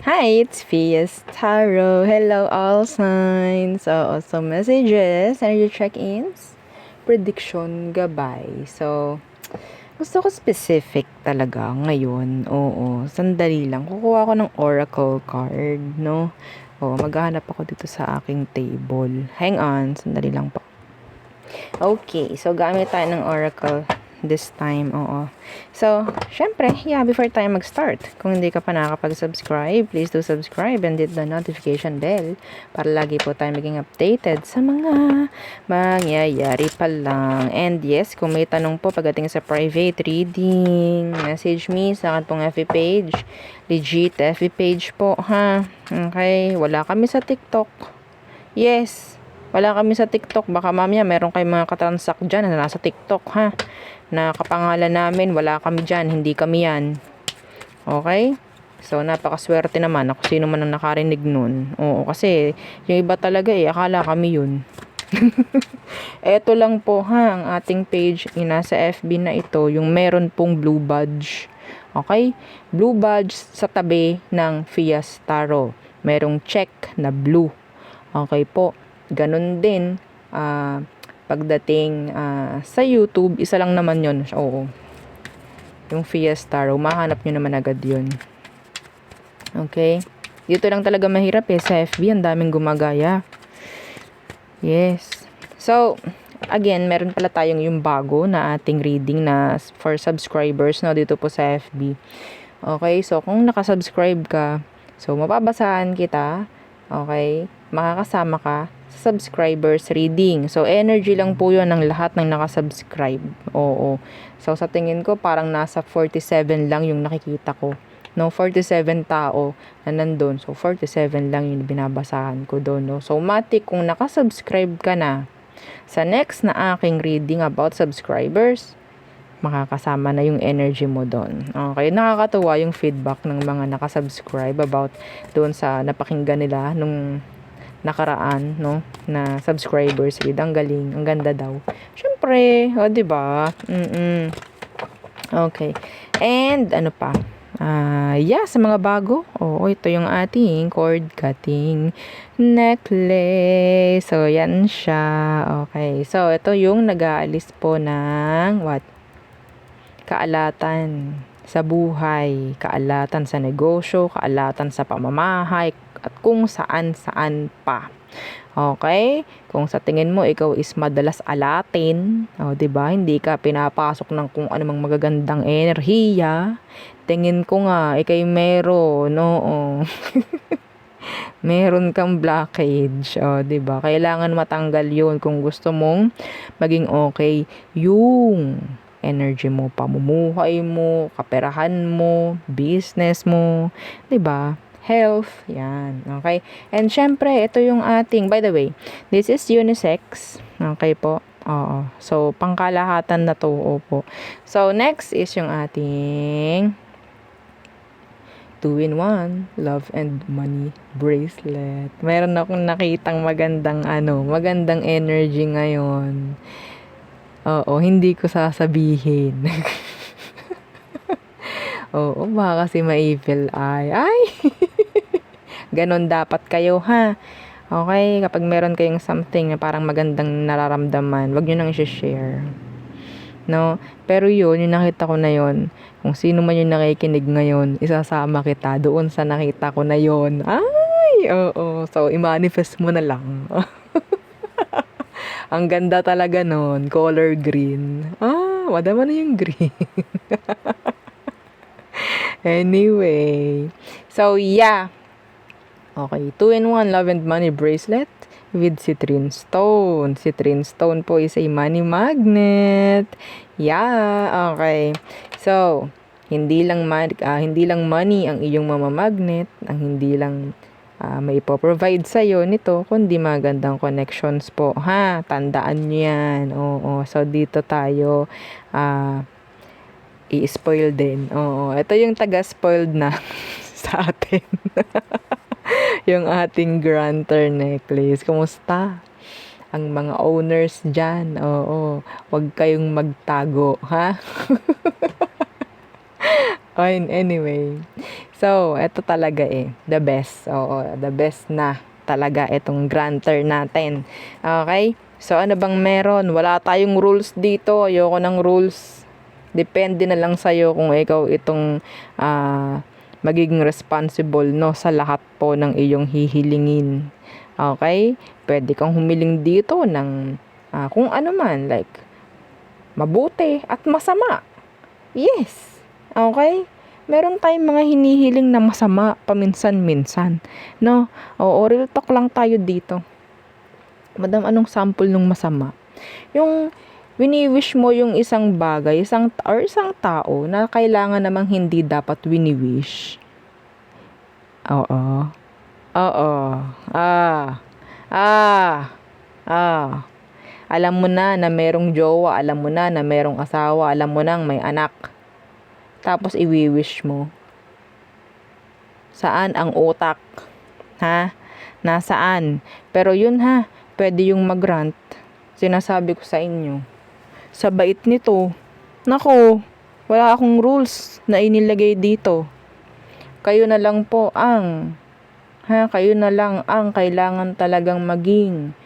Hi, it's Fias Tarot. Hello, all signs. So messages, energy check-ins, prediction, gabay. So, gusto ko specific talaga ngayon. Oo, sandali lang. Kukuha ko ng oracle card, no? Maghahanap ako dito sa aking table. Hang on, sandali lang po. Okay, so gamit tayo ng oracle this time, oo. So, syempre, before tayo mag-start, kung hindi ka pa nakakapag-subscribe, please do subscribe and hit the notification bell para lagi po tayo maging updated sa mga mangyayari pa lang. And yes, kung may tanong po pagdating sa private reading, message me sa akin pong FB page. Legit FB page po, ha? Okay, wala kami sa TikTok. Yes, wala kami sa TikTok. Baka mamaya meron kayong mga katransak dyan na nasa TikTok, ha? Na kapangalan namin, wala kami dyan. Hindi kami yan. Okay? So, napakaswerte naman. Ako sino man ang nakarinig nun. Oo, kasi yung iba talaga akala kami yun. Eto lang po ha, ang ating page nasa FB na ito, yung meron pong blue badge. Okay? Blue badge sa tabi ng Fias Tarot. Merong check na blue. Okay po. Ganun din, pagdating sa YouTube, isa lang naman yun. Oo. Yung Fias Tarot, mahanap nyo naman agad yun. Okay? Dito lang talaga mahirap sa FB, ang daming gumagaya. Yes. So, again, meron pala tayong yung bago na ating reading na for subscribers no, dito po sa FB. Okay? So, kung nakasubscribe ka, so, mababasahan kita. Okay? Makakasama ka sa subscribers reading. So, energy lang po yun ng lahat ng nakasubscribe. Oo. So, sa tingin ko, parang nasa 47 lang yung nakikita ko. No, 47 tao na nandun. So, 47 lang yung binabasahan ko doon. No? So, matik kung nakasubscribe ka na sa next na aking reading about subscribers, makakasama na yung energy mo doon. Okay, nakakatuwa yung feedback ng mga nakasubscribe about doon sa napakinggan nila nung nakaraan, no, na subscribers read. Ang galing, ang ganda daw. Syempre, di ba? Okay. And ano pa? Sa mga bago. Ito yung ating cord cutting necklace. So, yan siya. Okay. So, ito yung nag-aalis po ng kaalatan sa buhay, kaalatan sa negosyo, kaalatan sa pamamahay, at kung saan-saan pa. Okay? Kung sa tingin mo ikaw is madalas alatin, 'di ba? Hindi ka pinapasok ng kung anumang magagandang enerhiya. Tingin ko nga ikay meron, no? Meron kang blockage, 'di ba? Kailangan matanggal 'yun kung gusto mong maging okay yung energy mo, pamumuhay mo, kaperahan mo, business mo, 'di ba? Health, yan. Okay? And syempre, ito yung ating, by the way, this is unisex. Okay po? Oo. So, pangkalahatan na to. Opo. So, next is yung ating 2-in-1 love and money bracelet. Meron akong nakitang magandang energy ngayon. Oo, hindi ko sasabihin. Oo, baka kasi ma-evil eye. Ay! Ganon dapat kayo, ha? Okay, kapag meron kayong something na parang magandang nararamdaman, wag nyo nang i-share. No? Pero yun, yung nakita ko na yun, kung sino man yung nakikinig ngayon, isasama kita doon sa nakita ko na yun. Ay! Oo. So, i-manifest mo na lang. Ang ganda talaga nun. Color green. Madama na yung green. Anyway. So, yeah. Okay. 2-in-1 love and money bracelet with citrine stone. Citrine stone po is a money magnet. Yeah. Okay. So, hindi lang money ang iyong mamamagnet, ang hindi lang may ipoprovide sa'yo nito, kundi magandang connections po, ha? Tandaan nyo yan. Oo. So, dito tayo i-spoil din. Oo. Ito yung taga-spoiled na sa atin. Yung ating granter necklace. Kumusta? Ang mga owners dyan. Oo. Huwag kayong magtago, ha? Anyway. So, eto talaga the best. Oo, the best na talaga itong granter natin. Okay? So, ano bang meron? Wala tayong rules dito. Ayoko ng rules. Depende na lang sa'yo kung ikaw itong magiging responsible, no, sa lahat po ng iyong hihilingin. Okay? Pwede kang humiling dito ng kung ano man, like mabuti at masama. Yes. Okay? Meron tayong mga hinihiling na masama paminsan-minsan. No? O real talk lang tayo dito. Madam, anong sample nung masama? Yung wini-wish mo yung isang bagay, isang tao na kailangan namang hindi dapat wini-wish. Oo. Oo. Ah. Ah. Ah. Alam mo na merong jowa, alam mo na merong asawa, alam mo nang may anak. Tapos iwi-wish mo. Saan ang utak? Ha? Nasaan? Pero yun ha, pwede yung mag-grant. Sinasabi ko sa inyo. Sa bait nito, nako, wala akong rules na inilagay dito. Kayo na lang po kayo na lang ang kailangan talagang maging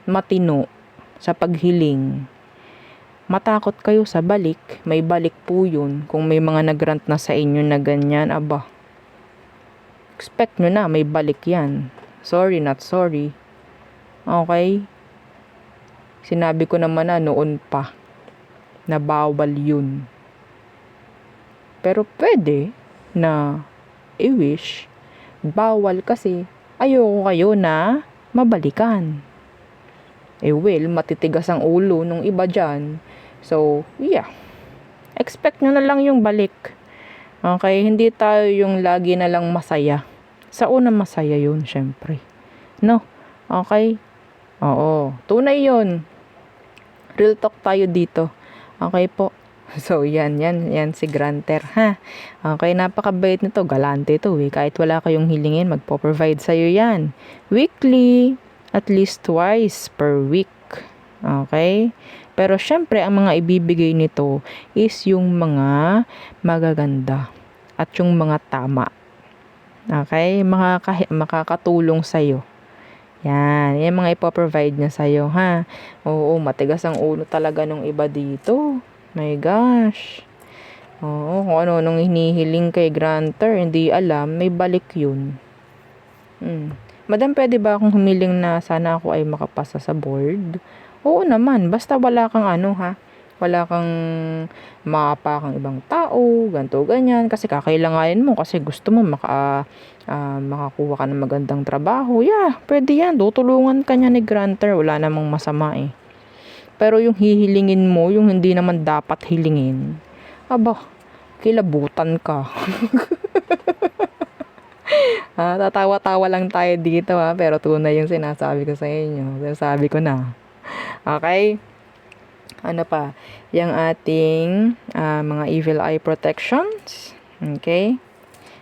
matino sa paghiling. Matakot kayo sa balik, may balik po yun. Kung may mga nag-grant na sa inyo na ganyan, aba, expect nyo na, may balik yan. Sorry, not sorry. Okay? Sinabi ko naman na noon pa, na bawal yun. Pero pwede na i-wish, bawal kasi ayoko kayo na mabalikan. Well, matitigas ang ulo nung iba dyan. So, yeah. Expect nyo na lang yung balik. Okay? Hindi tayo yung lagi na lang masaya. Sa una masaya yun, syempre. No? Okay? Oo. Tunay yun. Real talk tayo dito. Okay po? So, yan si granter, ha? Okay, napakabait nito. Galante ito, Kahit wala kayong hilingin, magpo-provide sa'yo yan. Weekly. At least twice per week. Okay? Pero syempre, ang mga ibibigay nito is yung mga magaganda at yung mga tama. Okay? Makakatulong sa'yo. Yan mga ipoprovide niya sa'yo, ha? Oo, matigas ang ulo talaga nung iba dito. My gosh. Oo, kung ano nung hinihiling kay granter, hindi alam, may balik yun. Madam, pwede ba akong humiling na sana ako ay makapasa sa board? Oo naman, basta wala kang wala kang makapakang ibang tao, ganto ganyan, kasi kakailanganin mo, kasi gusto mo makakuha ka ng magandang trabaho. Yeah, pwede yan, tutulungan ka niya ni granter, wala namang masama Pero yung hihilingin mo, yung hindi naman dapat hilingin, aba, kilabutan ka. Tatawa-tawa lang tayo dito pero tunay yung sinasabi ko sa inyo. Sinasabi ko na. Okay? Ano pa? Yung ating mga evil eye protections. Okay?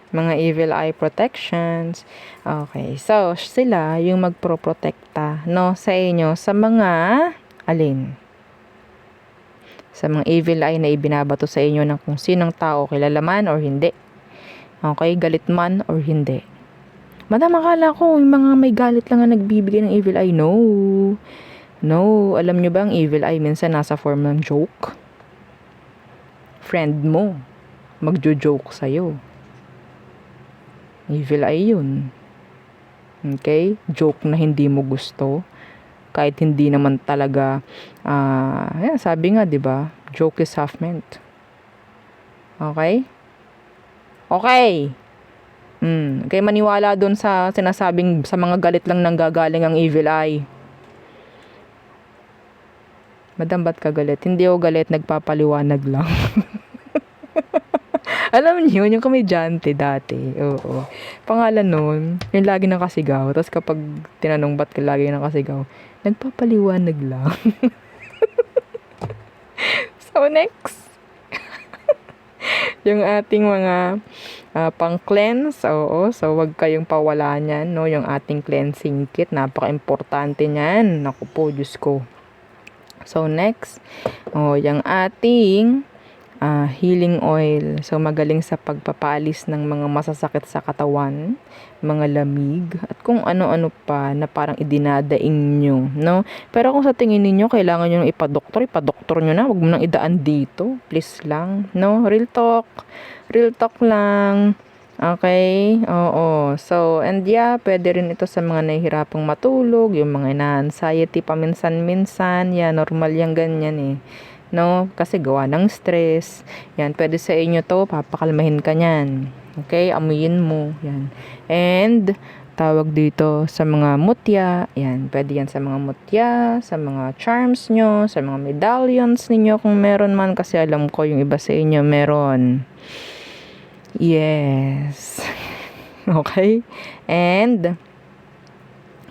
Mga evil eye protections. Okay. So, sila yung magproprotekta, no, sa inyo sa mga alin? Sa mga evil eye na ibinabato sa inyo ng kung sinong tao, kilala man or hindi. Okay, galit man or hindi. Madam, akala ko yung mga may galit lang ang nagbibigay ng evil eye. No. No, alam nyo ba ang evil eye minsan nasa form ng joke? Friend mo, magjo-joke sa'yo. Evil eye yun. Okay? Joke na hindi mo gusto. Kahit hindi naman talaga, sabi nga, di ba? Joke is half meant. Okay? Okay. Kaya maniwala doon sa sinasabing sa mga galit lang nanggagaling ang evil eye. Madam, ba't ka galit? Hindi ako galit, nagpapaliwanag lang. Alam niyo, yung komedyante dati. Oo. Pangalan nun, yung lagi nakasigaw. Tapos kapag tinanong ba't ka lagi nakasigaw, nagpapaliwanag lang. So, next. Yung ating mga pang-cleanse, oo. So, wag kayong pawala niyan, no? Yung ating cleansing kit, napaka-importante niyan. Naku po, Diyos ko. So, next, yung ating healing oil. So, magaling sa pagpapaalis ng mga masasakit sa katawan, mga lamig, at kung ano-ano pa na parang idinadaing nyo, no? Pero kung sa tingin ninyo, kailangan nyo nang ipadoktor nyo na. Huwag mo nang idaan dito. Please lang, no? Real talk. Real talk lang. Okay? Oo. So, and yeah, pwede rin ito sa mga nahihirapang matulog, yung mga ina-anxiety paminsan-minsan. Yeah, normal yung ganyan eh. No? Kasi gawa ng stress. Yan, pwede sa inyo to, papakalmahin ka niyan. Okay? Amuyin mo. Yan. And, tawag dito sa mga mutya. Yan, pwede yan sa mga mutya, sa mga charms nyo, sa mga medallions ninyo kung meron man. Kasi alam ko yung iba sa inyo meron. Yes. Okay? And,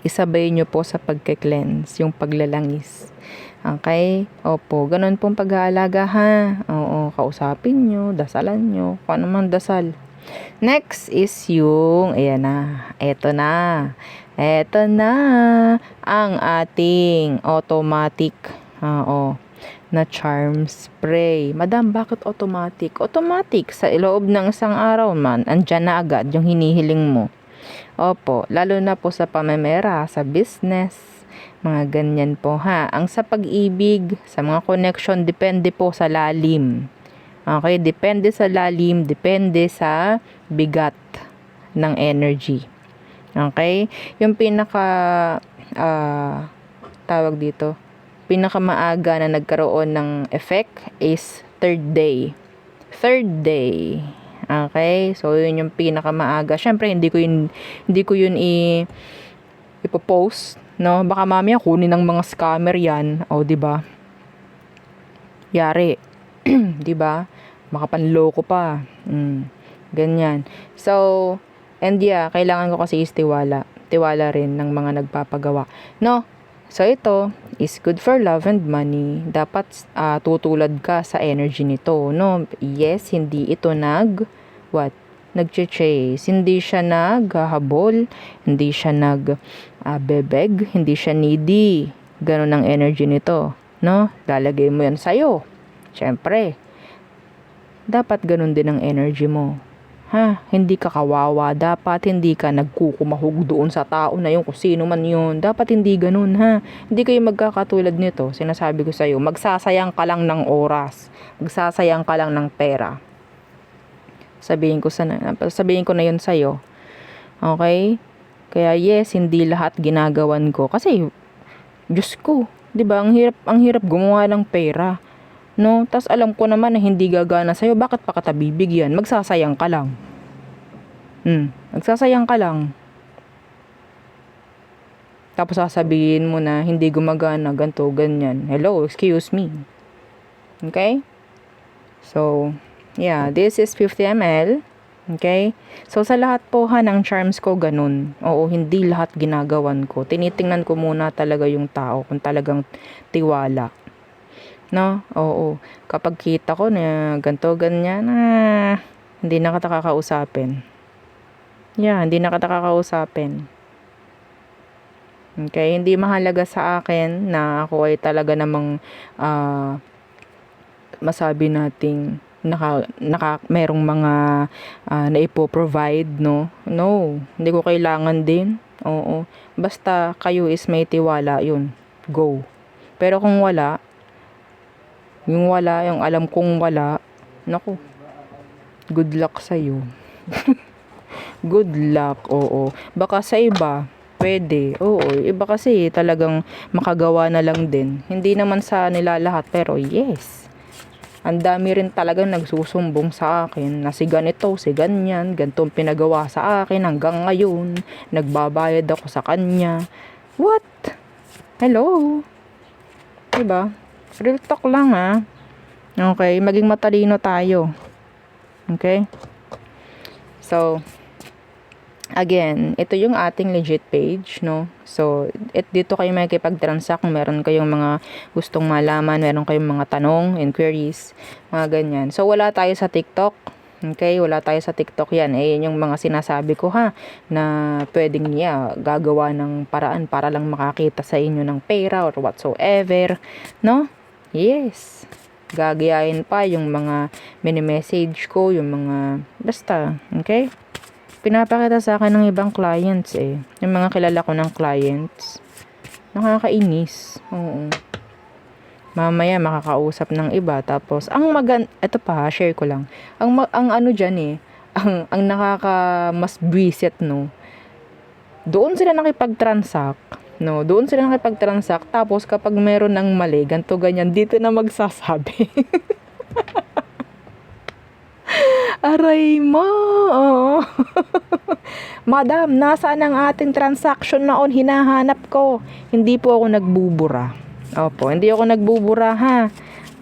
isabay nyo po sa pagke-cleanse, yung paglalangis. Okay? Opo, ganun pong pag-aalaga ha. Oo, kausapin nyo, dasalan nyo, kung ano man dasal. Next is yung, ayan na, eto na. Eto na, ang ating automatic, na charm spray. Madam, bakit automatic? Automatic, sa loob ng isang araw man, andyan na agad yung hinihiling mo. Opo, lalo na po sa pamemera, sa business, mga ganyan po ha. Ang sa pag-ibig, sa mga connection, depende po sa lalim. Okay, depende sa lalim, depende sa bigat ng energy. Okay, yung tawag dito, pinakamaaga na nagkaroon ng effect is third day. Okay? So, yun yung pinakamaaga. Syempre, hindi ko yun ipopost, no? Baka mamaya kunin ng mga scammer yan. O, di ba? Yari. Di ba? Makapanloko pa. Ganyan. So, and yeah, kailangan ko kasi is tiwala. Tiwala rin ng mga nagpapagawa. No? So, ito is good for love and money. Dapat tutulad ka sa energy nito, no? Yes, hindi ito nagche-chase. Hindi siya naghahabol. Hindi siya bebeg. Hindi siya needy. Ganon ang energy nito, no? Lalagay mo yan sa'yo. Siyempre, dapat ganon din ang energy mo. Ha, hindi ka kawawa. Dapat hindi ka nagkukumahog doon sa tao na yun, kung sino man yun. Dapat hindi ganun, ha. Hindi kayo magkakatulad nito. Sinasabi ko sa'yo, magsasayang ka lang ng oras. Magsasayang ka lang ng pera. Sabihin ko na yun sa'yo. Okay? Kaya yes, hindi lahat ginagawan ko. Kasi, Diyos ko, diba, ang hirap gumawa ng pera. No? Tas alam ko naman na hindi gagana sa'yo. Bakit pa kita bibigyan? Magsasayang ka lang. Magsasayang ka lang. Tapos sasabihin mo na hindi gumagana, ganto, ganyan. Hello, excuse me. Okay? So, yeah, this is 50 ml. Okay? So, sa lahat po ng charms ko, ganun. Oo, hindi lahat ginagawan ko. Tinitingnan ko muna talaga yung tao kung talagang tiwala. No? Oo. Kapag kita ko na ganto, ganyan, hindi na kita kakausapin. Yeah, hindi na kita kakausapin. Okay? Hindi mahalaga sa akin na ako ay talaga namang masabi nating merong mga naipo-provide, no? No. Hindi ko kailangan din. Oo. Basta kayo is may tiwala, yun. Go. Pero kung wala, yung alam kong wala, naku, good luck sa'yo. Good luck, oo. Baka sa iba, pwede, oo. Iba kasi talagang makagawa na lang din. Hindi naman sa nila lahat, pero yes. Ang dami rin talagang nagsusumbong sa akin na si ganito, si ganyan, ganitong pinagawa sa akin hanggang ngayon. Nagbabayad ako sa kanya. What? Hello? Diba? Real talk lang Okay, maging matalino tayo. Okay? So, again, ito yung ating legit page, no? So, dito kayo makikipag-transact kung meron kayong mga gustong malaman, meron kayong mga tanong, inquiries, mga ganyan. So, wala tayo sa TikTok. Okay? Wala tayo sa TikTok yan. Yan yung mga sinasabi ko na pwedeng gagawa ng paraan para lang makakita sa inyo ng pera or whatsoever. No? Yes. Gagayahin pa yung mga mini-message ko, yung mga, basta, okay? Pinapakita sa akin ng ibang clients eh. Yung mga kilala ko ng clients. Nakakainis. Oo. Mamaya makakausap ng iba. Tapos, eto pa, share ko lang. Ang ano dyan eh, ang mas buwisit, no? Doon sila nakipag-transact, no? Doon sila nakipag-transact. Tapos, kapag meron ng mali, ganto ganyan, dito na magsasabi. Aray mo! Madam, nasaan ang ating transaction noon? Hinahanap ko. Hindi po ako nagbubura. Opo, hindi ako nagbubura ha.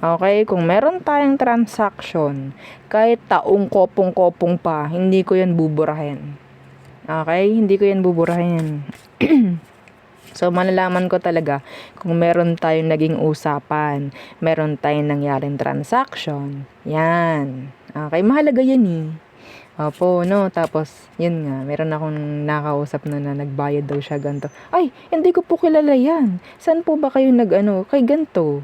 Okay, kung meron tayong transaction, kahit taong kopong-kopong pa, hindi ko yan buburahin. Okay, hindi ko yan buburahin. So, malalaman ko talaga kung meron tayong naging usapan, meron tayong nangyaring transaction. Yan. Okay, mahalaga yan eh. Opo, no? Tapos, yun nga, meron akong nakausap na nagbayad daw siya ganito. Ay, hindi ko po kilala yan. Saan po ba kayo kay ganito?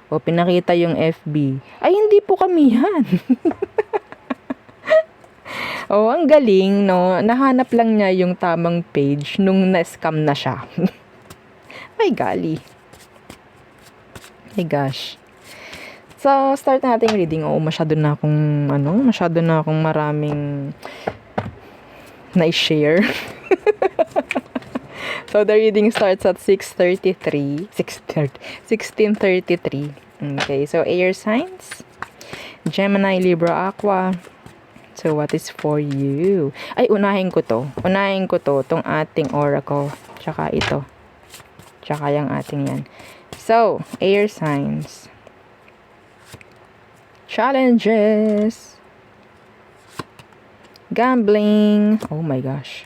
O, pinakita yung FB. Ay, hindi po kami yan. Oh, ang galing, no? Nahanap lang niya yung tamang page nung na-scam na siya. Ay, gali. My gosh. So, start natin reading. Oo, masyado na akong maraming na-share. So, the reading starts at 16:33. Okay, so air signs. Gemini, Libra, Aqua. So, what is for you? Ay, unahin ko to. Tong ating oracle. Tsaka ito. Tsaka yung ating yan. So, air signs. Challenges. Gambling. Oh my gosh.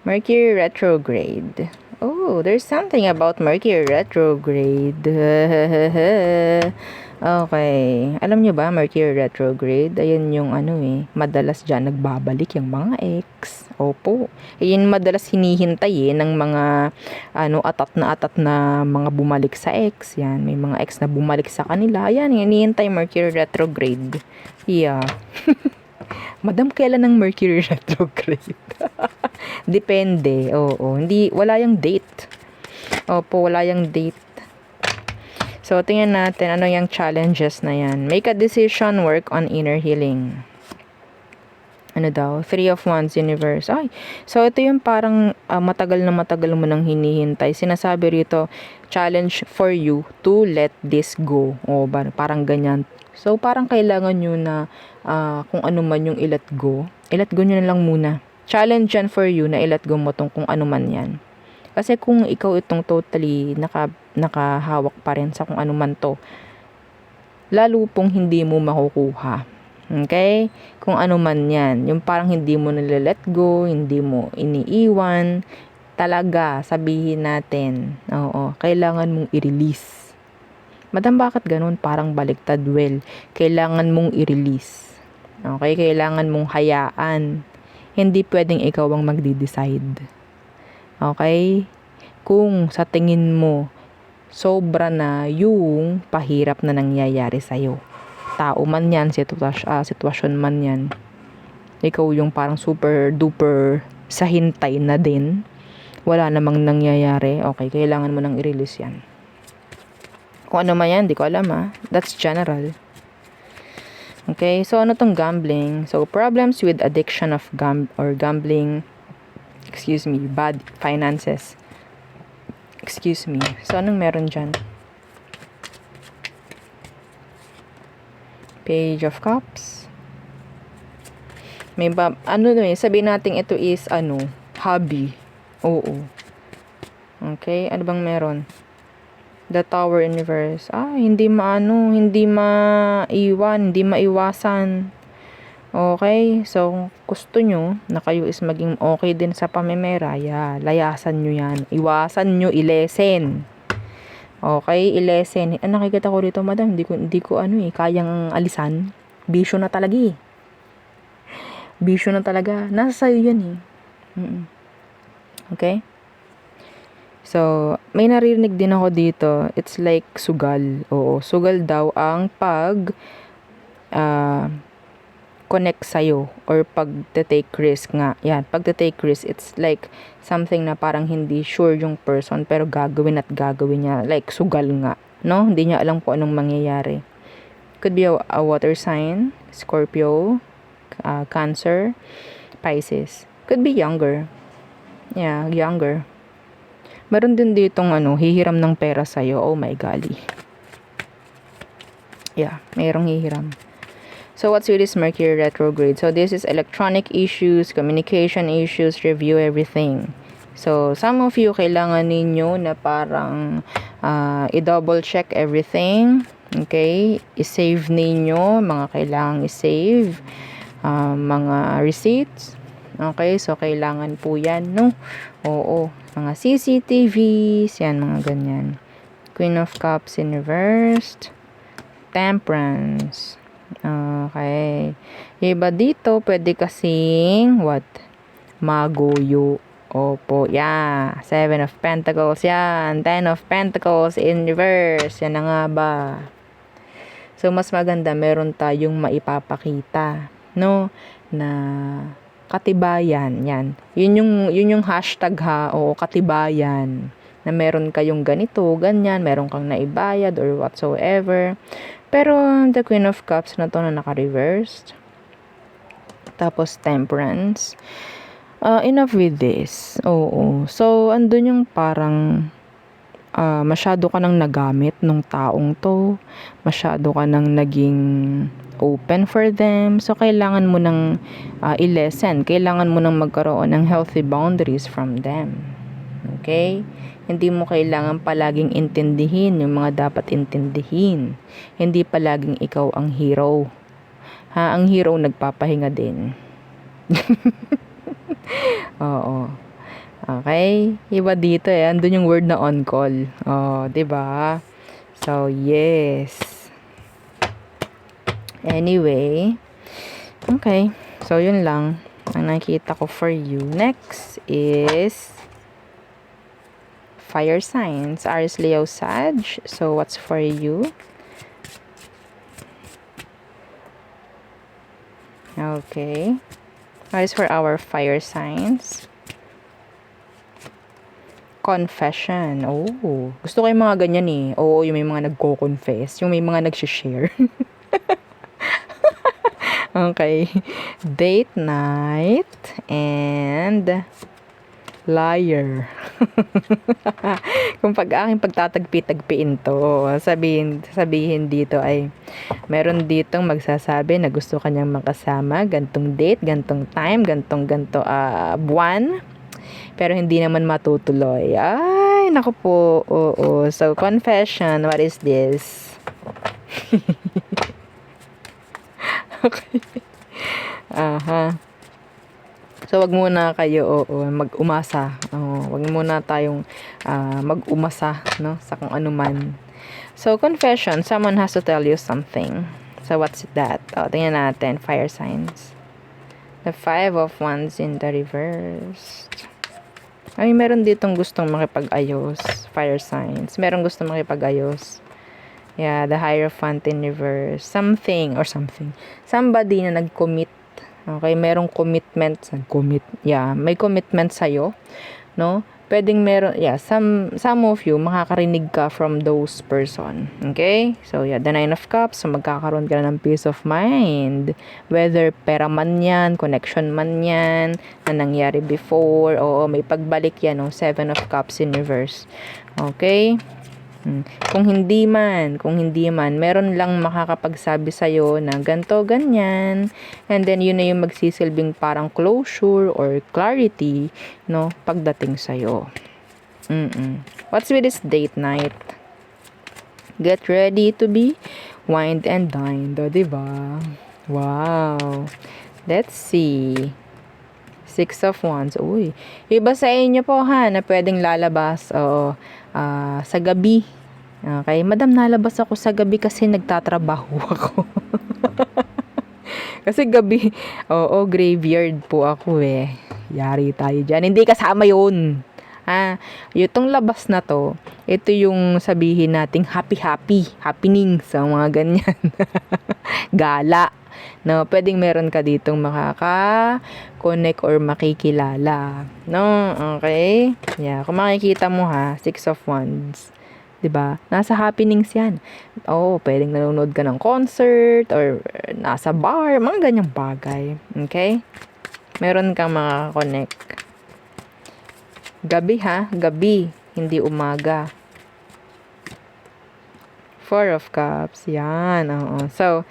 Mercury retrograde. Oh, there's something about Mercury retrograde. Okay. Alam nyo ba, Mercury retrograde, ayan yung madalas dyan nagbabalik yung mga ex. Opo. Ayan madalas hinihintay ng mga atat na mga bumalik sa ex. Yan, may mga ex na bumalik sa kanila. Ayan, hinihintay Mercury retrograde. Yeah. Madam, kailan ng Mercury retrograde? Depende. Oo. Wala yung date. Opo, wala yung date. So, tingnan natin ano yung challenges na yan. Make a decision, work on inner healing. Ano daw? 3 of Wands, Universe. Ay, so ito yung parang matagal mo nang hinihintay. Sinasabi rito, challenge for you to let this go. O, parang ganyan. So, parang kailangan nyo na kung ano man yung i-let go nyo na lang muna. Challenge yan for you na i-let go mo tong kung ano man yan. Kasi kung ikaw itong totally nakahawak pa rin sa kung ano man to, lalo pong hindi mo makukuha. Okay? Kung ano man yan. Yung parang hindi mo nile-let go, hindi mo iniiwan. Talaga, sabihin natin. Oo, kailangan mong i-release. Madam, bakit ganun? Parang baliktad. Well, kailangan mong i-release. Okay? Kailangan mong hayaan. Hindi pwedeng ikaw ang magde-decide. Okay? Kung sa tingin mo, sobra na yung pahirap na nangyayari sa'yo. Tao man yan, sitwasyon man yan. Ikaw yung parang super duper sa hintay na din. Wala namang nangyayari. Okay, kailangan mo nang i-release yan. Kung ano man yan, di ko alam That's general. Okay, so ano tong gambling? So, problems with addiction of gambling. Bad finances. So, anong meron dyan? Page of Cups. May sabihin natin ito is hobby. Oo. Okay, ano bang meron? The Tower Universe. Hindi maiwasan. Okay, so gusto nyo na kayo is maging okay din sa pamemera, layasan nyo yan. Iwasan nyo, ilesen. Okay, ilesen. Nakikita ko rito, madam, hindi ko kayang alisan. Bisyo na talaga Bisyo na talaga. Nasa sayo yan Okay? So, may naririnig din ako dito. It's like sugal. Oo, sugal daw ang pag ah, connect sa'yo or pag-take risk nga. Yan, pag-take risk, it's like something na parang hindi sure yung person pero gagawin at gagawin niya. Like sugal nga. No? Hindi niya alam kung anong mangyayari. Could be a water sign, Scorpio, Cancer, Pisces. Could be younger. Yeah, younger. Meron din ditong hihiram ng pera sa'yo. Oh my golly. Yeah, mayroong hihiram. So, what's with this Mercury retrograde? So, this is electronic issues, communication issues, review everything. So, some of you, kailangan ninyo na parang i-double check everything. Okay? I-save ninyo, mga kailangang i-save. Mga receipts. Okay? So, kailangan po yan, no? Oo. Mga CCTVs, yan, mga ganyan. Queen of Cups in reversed. Temperance. Okay. Iba dito, pwede kasing, what? Maguyo. Opo, yeah. 7 of Pentacles, yan. 10 of Pentacles in reverse. Yan na nga ba? So, mas maganda, meron tayong maipapakita, no? Na katibayan, yan. Yun yung hashtag ha, o katibayan. Na meron kayong ganito, ganyan, meron kang naibayad or whatsoever. Pero, the Queen of Cups na to na naka-reversed. Tapos, Temperance. Enough with this. Oo. So, andun yung parang masyado ka nang nagamit nung taong to. Masyado ka nang naging open for them. So, kailangan mo nang i-lessen. Kailangan mo nang magkaroon ng healthy boundaries from them. Okay? Hindi mo kailangan palaging intindihin yung mga dapat intindihin. Hindi palaging ikaw ang hero. Ang hero nagpapahinga din. Oo. Okay? Iba dito andun yung word na on call. Oh, 'di ba? So, yes. Anyway. Okay. So, yun lang ang nakita ko for you. Next is fire signs. Aries, Leo, Sag. So, what's for you? Okay. What is for our fire signs? Confession. Oh, gusto ko yung mga ganyan eh. Oo, yung may mga nagko-confess. Yung may mga nag-share. Okay. Date night and liar. Kung aking pagtatagpi-tagpiin to, sabihin dito ay meron ditong magsasabi na gusto kanyang makasama, gantong date, gantong time, ganto buwan, pero hindi naman matutuloy. Ay, naku po. Oo. So, confession, what is this? Okay. Aha. So, wag muna kayo, mag-umasa. Wag muna tayong mag-umasa, no, sa kung ano man. So, confession, someone has to tell you something. So, what's that? Tingnan natin, fire signs. The 5 of Wands in the reverse. Ay, meron ditong gustong makipag-ayos. Fire signs. Meron gustong makipag-ayos. Yeah, the Hierophant in reverse. Something. Somebody na nag-commit. Okay, merong commitment. Yeah, may commitment sa'yo. No? Pwedeng meron, yeah, some of you, makakarinig ka from those person. Okay? So, yeah, the 9 of Cups. So, magkakaroon ka na ng peace of mind. Whether pera man yan, connection man yan, na nangyari before, may pagbalik yan, 7 of Cups in reverse. Okay? Kung hindi man, meron lang makakapagsabi sa'yo na ganto, ganyan, and then yun na yung magsisilbing parang closure or clarity, no, pagdating sa'yo. What's with this date night? Get ready to be wined and dined, diba? Wow. Let's see. 6 of Wands. Uy. Iba sa inyo po na pwedeng lalabas sa gabi. Okay, madam, nalabas ako sa gabi kasi nagtatrabaho ako. Kasi gabi, graveyard po ako eh. Yari tayo dyan. Hindi kasama yun. Ha? Itong labas na to, ito yung sabihin nating happy, happening sa mga ganyan. Gala. No, pwedeng meron ka ditong makaka-connect or makikilala. No, okay? Yeah, kung makikita mo ha, Six of Wands. 'Di ba? Nasa happenings 'yan. Oh, pwedeng nanonood ka ng concert or nasa bar, mga ganyang bagay. Okay? Meron kang makaka-connect. Gabi ha, gabi, hindi umaga. Four of Cups, yan, oo. So,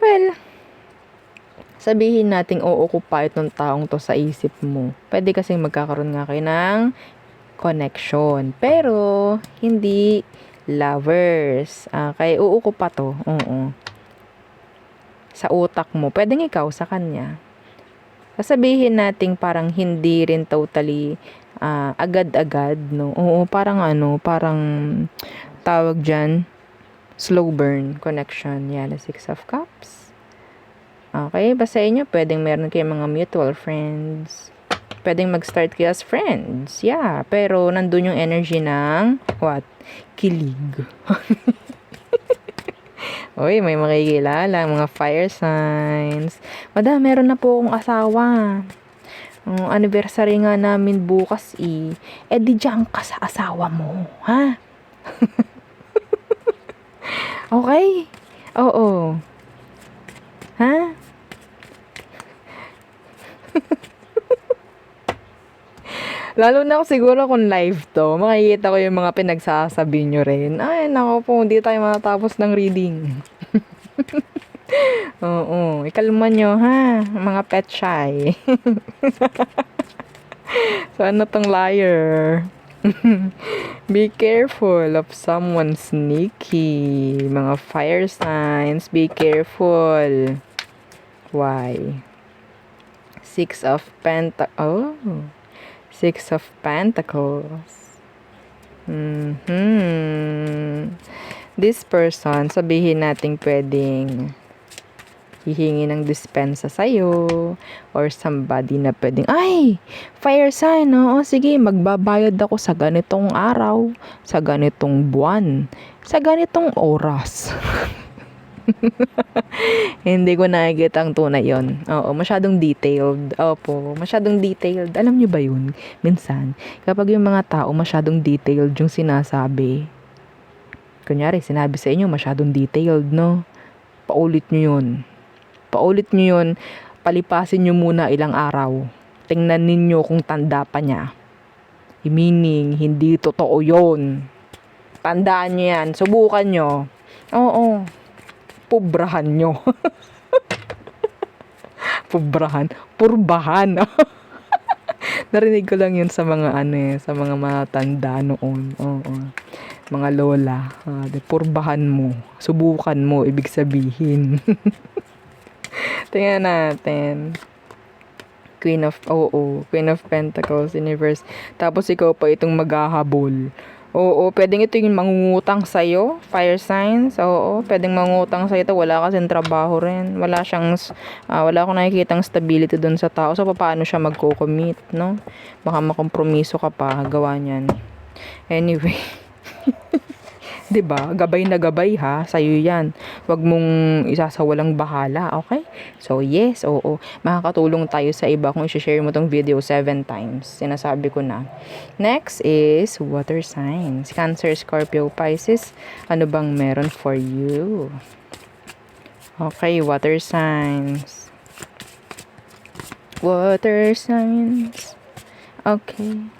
well, sabihin nating o-occupied ng taong to sa isip mo. Pwede kasing magkakaroon nga kayo ng connection. Pero, hindi lovers. Okay, uukupa to. Oo. Sa utak mo. Pwedeng ikaw sa kanya. Sasabihin nating parang hindi rin totally agad-agad, no? Oo, parang tawag dyan, slow burn connection. Yan, the Six of Cups. Okay, basta inyo, pwedeng meron kayong mga mutual friends. Pwedeng mag-start kayo as friends. Yeah, pero nandun yung energy ng, what? Kilig. Uy, may makikilala, mga fire signs. Madam, meron na po akong asawa. Anniversary nga namin bukas eh. Eh di diyan ka sa asawa mo, ha? Okay? Oo. Ha? Lalo na siguro kung live to, makikita ko yung mga pinagsasabi nyo rin. Ay, nako po, hindi tayo matapos ng reading. Oo, ikalma nyo ha, mga pet shy. So, ano tong liar? Be careful of someone sneaky. Mga fire signs, be careful. Why? Six of Pentacles. This person, sabihin natin pwedeng hihingi ng dispensa sa'yo or somebody na pwedeng, ay, fire sign, no? Sige, magbabayad ako sa ganitong araw, sa ganitong buwan, sa ganitong oras. Hindi ko nakikita ang tunay yun. Oo, masyadong detailed. Opo, masyadong detailed. Alam nyo ba yun? Minsan, kapag yung mga tao masyadong detailed yung sinasabi, kunyari, sinabi sa inyo masyadong detailed, no? Paulit nyo yun. Palipasin nyo muna ilang araw. Tingnan ninyo kung tanda pa niya. Meaning, hindi totoo yun. Tandaan nyo yan. Subukan nyo. Oo. Pubrahan nyo. Purbahan. Narinig ko lang yun sa mga sa mga matanda noon. Oo. Mga lola. Purbahan mo. Subukan mo, ibig sabihin. Tingnan natin. Queen of Pentacles, Universe. Tapos ikaw pa itong maghahabol. Oo, pwedeng ito yung mangungutang sa'yo, fire signs. Oo, pwedeng mangungutang sa'yo ito. Wala kasing trabaho rin. Wala akong nakikitang stability dun sa tao. So, paano siya magko-commit, no? Baka makompromiso ka pa, gawa niyan. Anyway. 'Di ba? Gabay na gabay ha, sa'yo 'yan. 'Wag mong isasawalang bahala, okay? So yes, oo. Makakatulong tayo sa iba kung i-share mo tong video 7 times. Sinasabi ko na. Next is water signs. Cancer, Scorpio, Pisces. Ano bang meron for you? Okay, water signs. Water signs. Okay.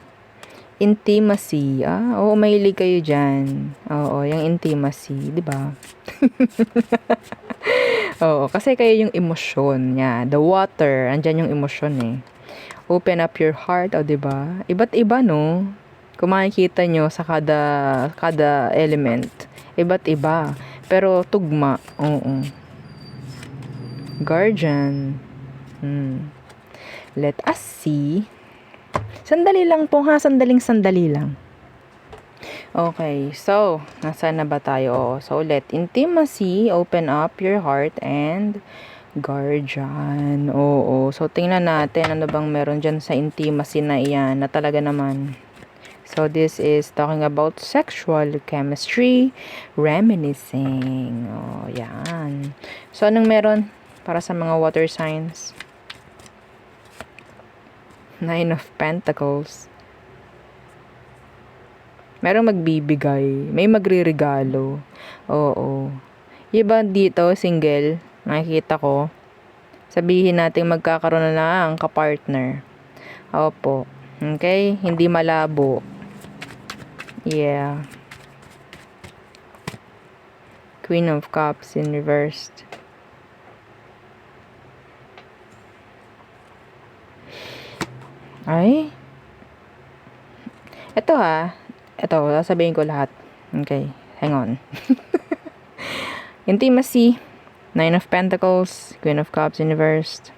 Intimacy. Oo, mahilig kayo dyan. Oo, yung intimacy, di ba? Oo, kasi kayo yung emosyon niya. The water, andyan yung emosyon eh. Open up your heart, di ba? Iba't iba, no? Kung makikita nyo sa kada element, iba't iba. Pero tugma, oo. Guardian. Let us see. Sandali lang po ha, sandali lang. Okay, so, nasaan na ba tayo? So, let intimacy, open up your heart, and guardian. Oo, so tingnan natin ano bang meron dyan sa intimacy na iyan na talaga naman So, this is talking about sexual chemistry, reminiscing. Oh, yan. So, anong meron para sa mga water signs? Nine of Pentacles. Merong magbibigay. May magre-regalo. Oo. Iba dito, single. Nakikita ko. Sabihin natin magkakaroon na ang kapartner. Opo. Okay? Hindi malabo. Yeah. Queen of Cups in reversed. Ay. Ito sasabihin ko lahat. Okay. Hang on. Intimacy. Nine of Pentacles. Queen of Cups in reversed.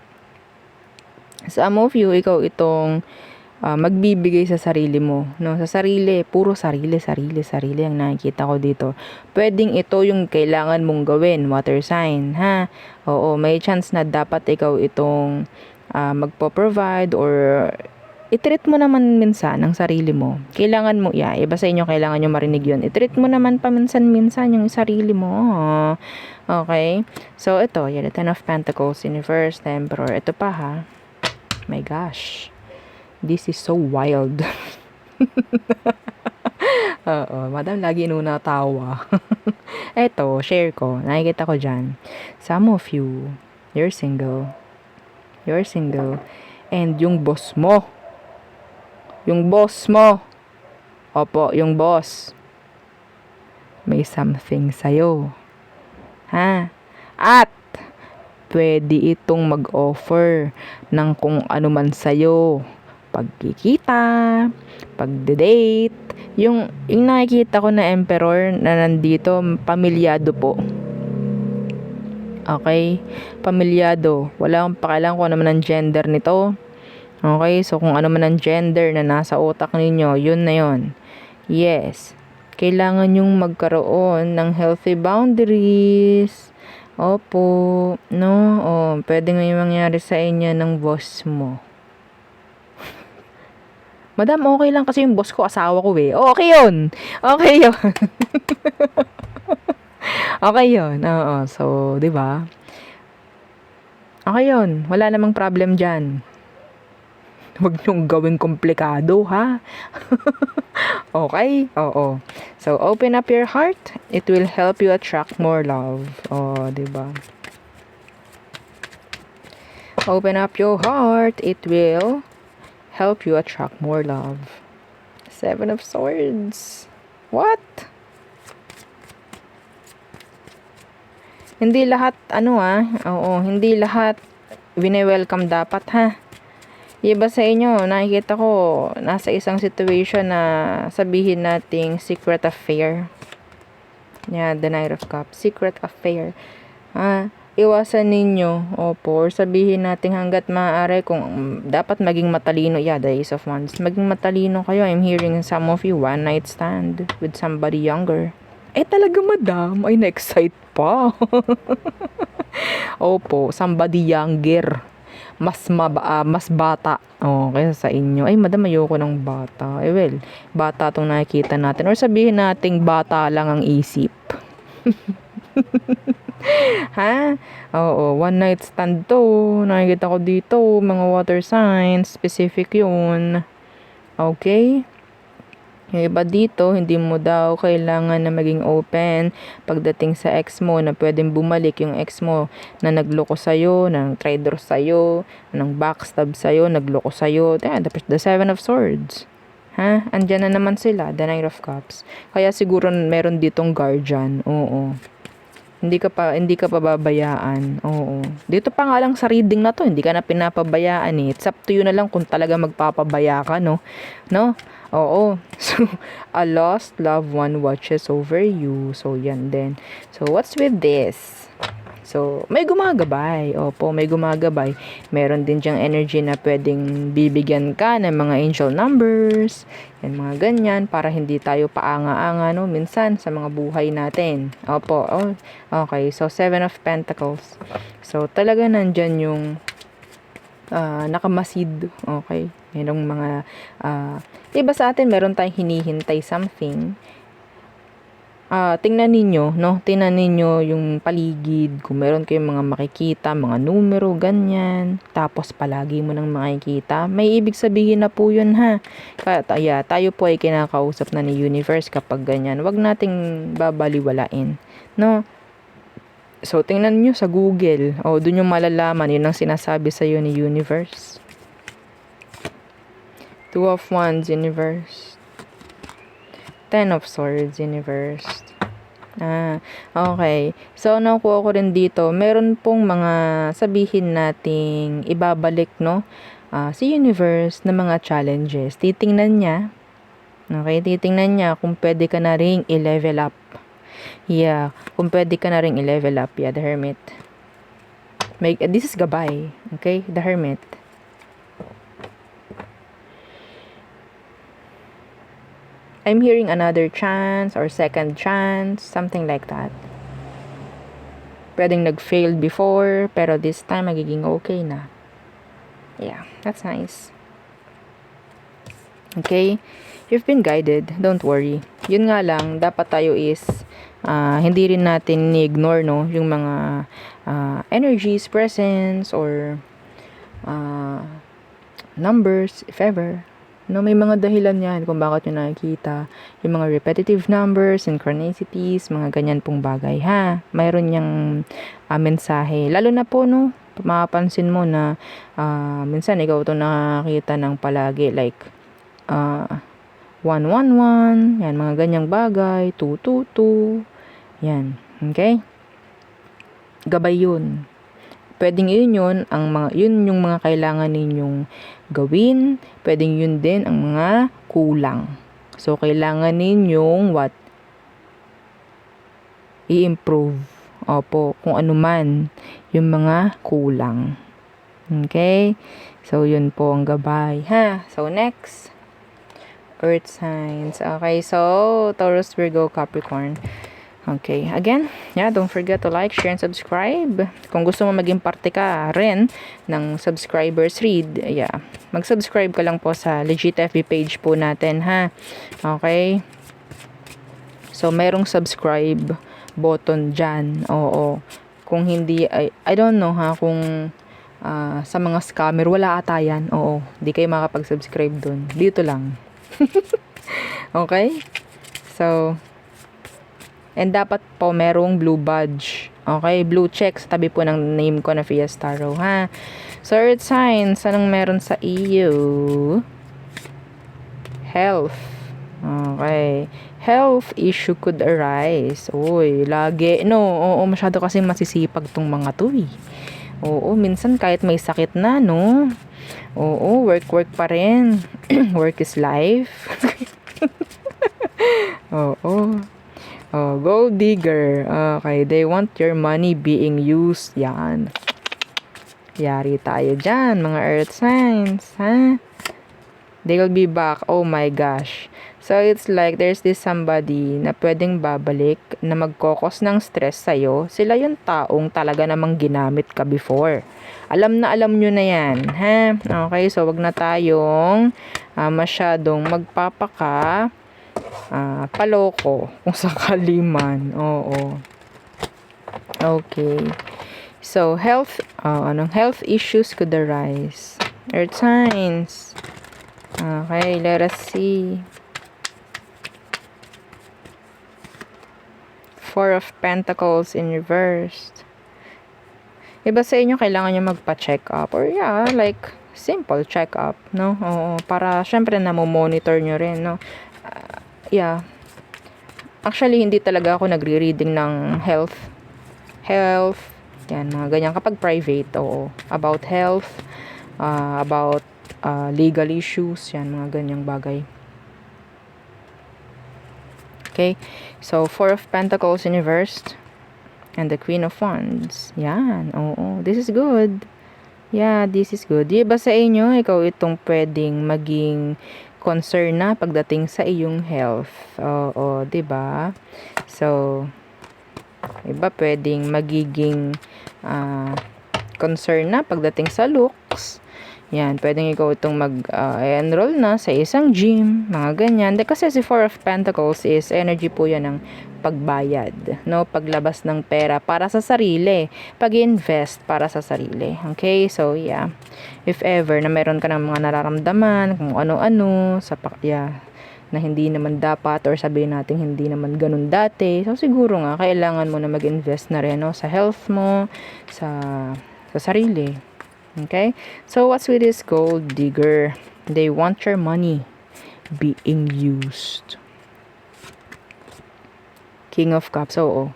Some of you, ikaw itong magbibigay sa sarili mo. No? Sa sarili, puro sarili ang nakikita ko dito. Pwedeng ito yung kailangan mong gawin, water sign, ha? Oo, may chance na dapat ikaw itong magpo-provide or i-treat mo naman minsan ang sarili mo. Kailangan mo, iba sa inyo, kailangan nyo marinig yun. I-treat mo naman paminsan-minsan yung sarili mo. Okay? So, ito, the Ten of Pentacles in reverse, Emperor. Ito pa, ha? My gosh. This is so wild. Oo, madam, lagi inuna tawa. Eto, share ko. Nakikita ko dyan. Some of you, you're single. You're single. And yung boss mo. Opo, yung boss. May something sa'yo. Ha? At, pwede itong mag-offer ng kung ano man sa'yo. Pagkikita, pagde-date, yung nakikita ko na emperor na nandito, pamilyado po. Okay? Pamilyado. Wala akong pakialam kung ano man ang gender nito. Okay? So, kung ano man ang gender na nasa utak ninyo, yun na yun. Yes. Kailangan yung magkaroon ng healthy boundaries. Opo. No? Pwede nga yung mangyari sa inyo ng boss mo. Madam, okay lang kasi yung boss ko, asawa ko eh. Okay yun. Okay yun. Oo. So, di ba? Okay yun. Wala namang problem dyan. Huwag niyong gawing komplikado, ha? Okay? Oo. So, open up your heart. It will help you attract more love. Di ba? Open up your heart. It will help you attract more love. Seven of Swords. What? Hindi lahat, hindi lahat wini-welcome dapat, ha? Iba sa inyo, nakikita ko, nasa isang situation na sabihin nating secret affair. Yeah, the Knight of Cups. Secret affair. Iwasan ninyo, or sabihin natin hanggat maaari kung dapat maging matalino, the Ace of Wands, maging matalino kayo. I'm hearing some of you, one night stand with somebody younger. Talaga madam, ay na-excite pa. Opo, somebody younger. Mas bata. Kaysa sa inyo. Ay madam, ayoko ng bata. Well, bata tong nakikita natin. Or sabihin nating bata lang ang isip. Ha? Oo, one night stand to. Nakikita ko dito, mga water signs, specific yun. Okay? Yung iba dito, hindi mo daw kailangan na maging open pagdating sa ex mo, na pwedeng bumalik yung ex mo na nagloko sa'yo, na traitor sa'yo, nang backstab sa'yo, nagloko sa'yo. The Seven of Swords. Ha? Andyan na naman sila, the Knight of Cups. Kaya siguro meron ditong guardian. Oo. Hindi ka pa babayaan. Oo. Dito pa nga lang sa reading na to, hindi ka na pinapabayaan eh. It's up to you na lang kung talaga magpapabaya ka, no? No? Oo. So, a lost loved one watches over you. So, yan din. So, what's with this? So, may gumagabay. Opo, may gumagabay. Meron din diyang energy na pwedeng bibigyan ka ng mga angel numbers. Yan, mga ganyan. Para hindi tayo paanga-anga, no? Minsan, sa mga buhay natin. Opo. Okay. So, Seven of Pentacles. So, talaga nandyan yung nakamasid. Okay? Merong mga, iba sa atin, meron tayong hinihintay something. Tingnan ninyo, no? Tingnan ninyo yung paligid, kung meron kayong mga makikita, mga numero, ganyan. Tapos palagi mo nang makikita. May ibig sabihin na po yun, ha? Kaya tayo po ay kinakausap na ni universe kapag ganyan. Wag nating babaliwalain, no? So, tingnan nyo sa Google. Dun yung malalaman. Yun ang sinasabi sa'yo ni universe. Two of Wands, universe. Ten of Swords, universe. Okay. So, nakuha ko rin dito, meron pong mga sabihin nating ibabalik, no? Si universe na mga challenges. Titingnan niya. Okay? Titingnan niya kung pwede ka na ring i-level up. Yeah. Kung pwede ka na ring i-level up. Yeah, the Hermit. This is gabay. Okay? The Hermit. I'm hearing another chance or second chance, something like that. Pwedeng nag-failed before, pero this time magiging okay na. Yeah, that's nice. Okay? You've been guided, don't worry. Yun nga lang, dapat tayo is hindi rin natin ni-ignore, no, yung mga energies, presence, or numbers, if ever. No, may mga dahilan yan kung bakit nyo nakikita yung mga repetitive numbers, synchronicities, mga ganyan pong bagay, ha. Mayroon niyang mensahe. Lalo na po, no, mapapansin mo na minsan ikaw itong nakakita ng palagi, like 111, yan, mga ganyang bagay, 222, yan, okay? Gabay yun. Pwedeng yun yung mga kailangan ninyong gawin. Pwedeng yun din ang mga kulang. So, kailangan ninyong i-improve. Opo, kung ano man yung mga kulang. Okay? So, yun po ang gabay, ha? So, next. Earth signs. Okay, so, Taurus, Virgo, Capricorn. Okay, again, don't forget to like, share, and subscribe. Kung gusto mo maging parte ka rin ng subscribers read, mag-subscribe ka lang po sa legit FB page po natin, ha? Okay? So, merong subscribe button dyan. Oo. Kung hindi, I don't know, ha, kung sa mga scammer, wala ata yan. Oo, di kayo makapag-subscribe dun. Dito lang. Okay? So, and dapat po merong blue badge. Okay, blue check sa tabi po ng name ko na Fiesta Tarot, ha? So, Earth signs, anong meron sa iyo? Health. Okay. Health issue could arise. Uy, lagi. No, oo, masyado kasi masisipag tong mga to, eh. Oo, minsan kahit may sakit na, no? Oo, work pa rin. Work is life. Oo. Gold digger. Okay, they want your money being used. Yan. Yari tayo dyan, mga earth signs, ha? They will be back. Oh my gosh. So, it's like there's this somebody na pwedeng babalik na magkokos ng stress sa'yo. Sila yung taong talaga namang ginamit ka before. Alam nyo na yan, ha? Okay, so wag na tayong masyadong magpapaka paloko kung sakali man. Oo. Okay. So, health issues could arise. Earth signs. Okay, let us see. Four of Pentacles in reversed. Iba sa inyo, kailangan nyo magpa-check up. Or like, simple check up, no? Oo, para syempre monitor nyo rin, no? Actually, hindi talaga ako nagre-reading ng health. Yan, mga ganyan. Kapag private, oo. About health, about legal issues, yan, mga ganyang bagay. Okay, so Four of Pentacles in reversed. And the Queen of Wands. Yan, oo. This is good. Yeah, this is good. Di ba sa inyo, ikaw itong pwedeng maging concern na pagdating sa iyong health. Oo, 'di ba? So, iba pwedeng magiging concern na pagdating sa looks. Yan, pwedeng ikaw itong mag-enroll na sa isang gym, mga ganyan. Kasi si Four of Pentacles is energy po yan ng pagbayad, no? Paglabas ng pera para sa sarili, pag-invest para sa sarili. Okay? So, yeah. If ever na meron ka ng mga nararamdaman, kung ano-ano, na hindi naman dapat or sabihin natin hindi naman ganun dati. So, siguro nga, kailangan mo na mag-invest na rin, no? Sa health mo, sa sarili. Okay? So, what's with this gold digger? They want your money being used. King of Cups. Oo.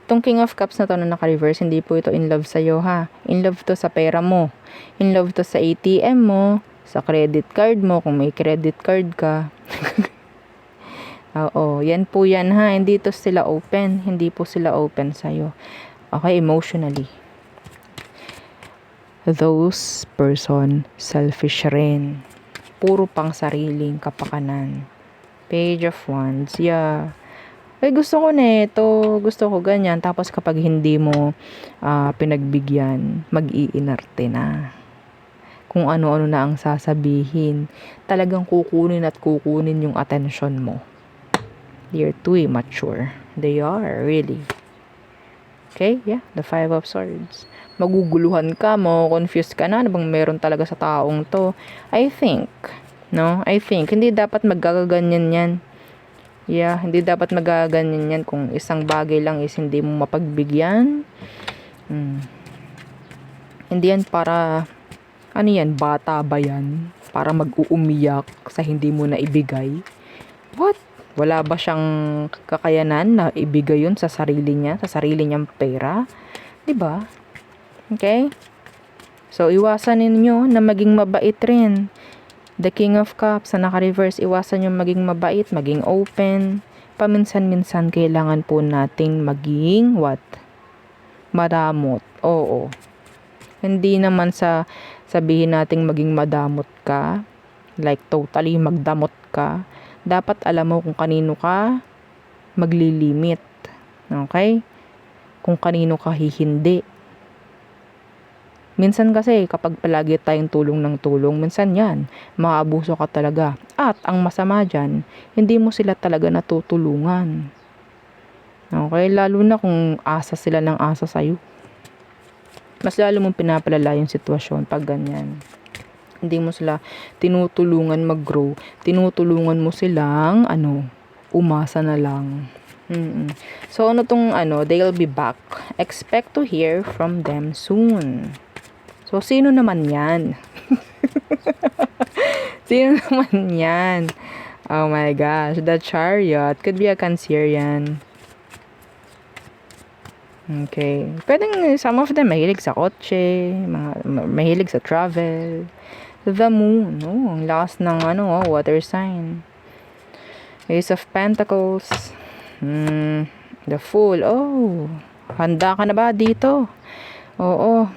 Itong King of Cups na to na naka-reverse, hindi po ito in love sa'yo, ha? In love to sa pera mo. In love to sa ATM mo, sa credit card mo, kung may credit card ka. Oo. Yan po yan, ha? Hindi to sila open. Hindi po sila open sa'yo. Okay? Emotionally. Those person selfish rin. Puro pang sariling kapakanan. Page of Wands. Yeah. Ay, gusto ko nito. Gusto ko ganyan. Tapos kapag hindi mo pinagbigyan, mag-iinarte na. Kung ano-ano na ang sasabihin. Talagang kukunin at kukunin yung atensyon mo. They're too immature. They are, really. Okay? Yeah. The Five of Swords. Maguguluhan ka mo, confused ka na, ano bang meron talaga sa taong to. I think, hindi dapat magagaganyan yan. Yeah, hindi dapat magagaganyan yan kung isang bagay lang is hindi mo mapagbigyan. Hindi yan para, ano yan, bata ba yan? Para mag-uumiyak sa hindi mo na ibigay? What? Wala ba siyang kakayanan na ibigay yun sa sarili niya, sa sarili niyang pera? Diba? Okay? So, iwasan ninyo na maging mabait rin. The King of Cups na naka-reverse, iwasan nyo maging mabait, maging open. Paminsan-minsan, kailangan po nating maging, madamot. Oo. Hindi naman sa sabihin nating maging madamot ka, like totally magdamot ka. Dapat alam mo kung kanino ka maglilimit. Okay? Kung kanino ka hihindi. Minsan kasi kapag palagi tayong tulong ng tulong, minsan yan, maabuso ka talaga. At ang masama dyan, hindi mo sila talaga natutulungan. Okay? Lalo na kung asa sila ng asa sa'yo. Mas lalo mong pinapalala yung sitwasyon pag ganyan. Hindi mo sila tinutulungan mag-grow. Tinutulungan mo silang, umasa na lang. So, they'll be back. Expect to hear from them soon. So, sino naman yan? Sino naman yan? Oh my gosh, the Chariot. Could be a Cancerian. Okay. Pwedeng some of them mahilig sa kotse, mahilig sa travel. The Moon. Oh, ang last ng water sign. Ace of Pentacles. The Fool. Oh, handa ka na ba dito? Oo.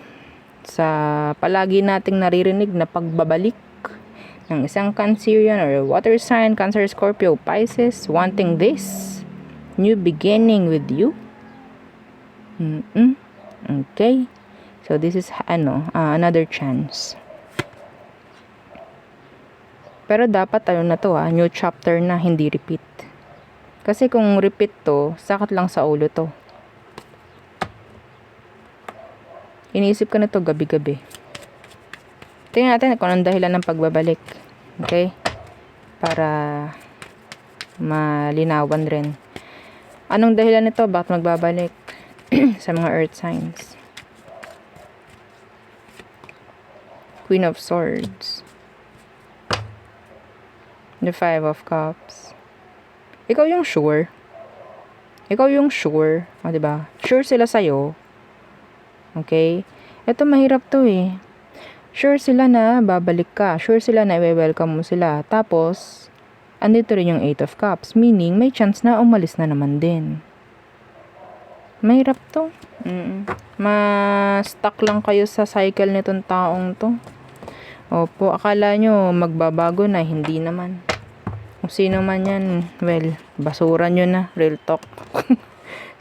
Sa palagi nating naririnig na pagbabalik ng isang Cancerian or water sign, Cancer, Scorpio, Pisces, wanting this new beginning with you. Okay. So this is another chance. Pero dapat na to new chapter na, hindi repeat. Kasi kung repeat to, sakit lang sa ulo to. Iniisip ko na to gabi-gabi. Tingnan natin kung anong dahilan ng pagbabalik. Okay? Para malinawan rin. Anong dahilan nito? Bakit magbabalik? Sa mga earth signs. Queen of Swords. The Five of Cups. Ikaw yung sure. Ikaw yung sure. O, diba? Sure sila sa'yo. Okay? Ito mahirap to eh. Sure sila na babalik ka. Sure sila na i-welcome mo sila. Tapos, andito rin yung Eight of Cups. Meaning, may chance na umalis na naman din. Mahirap to. Ma-stuck lang kayo sa cycle nitong taong to. Opo, akala nyo magbabago na. Hindi naman. Kung sino man yan, well, basura nyo na. Real talk.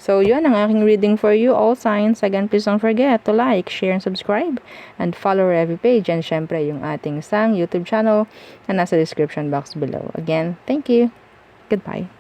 So, yun ang aking reading for you, all signs. Again, please don't forget to like, share, and subscribe. And follow our every page. And syempre, yung ating sang YouTube channel na nasa description box below. Again, thank you. Goodbye.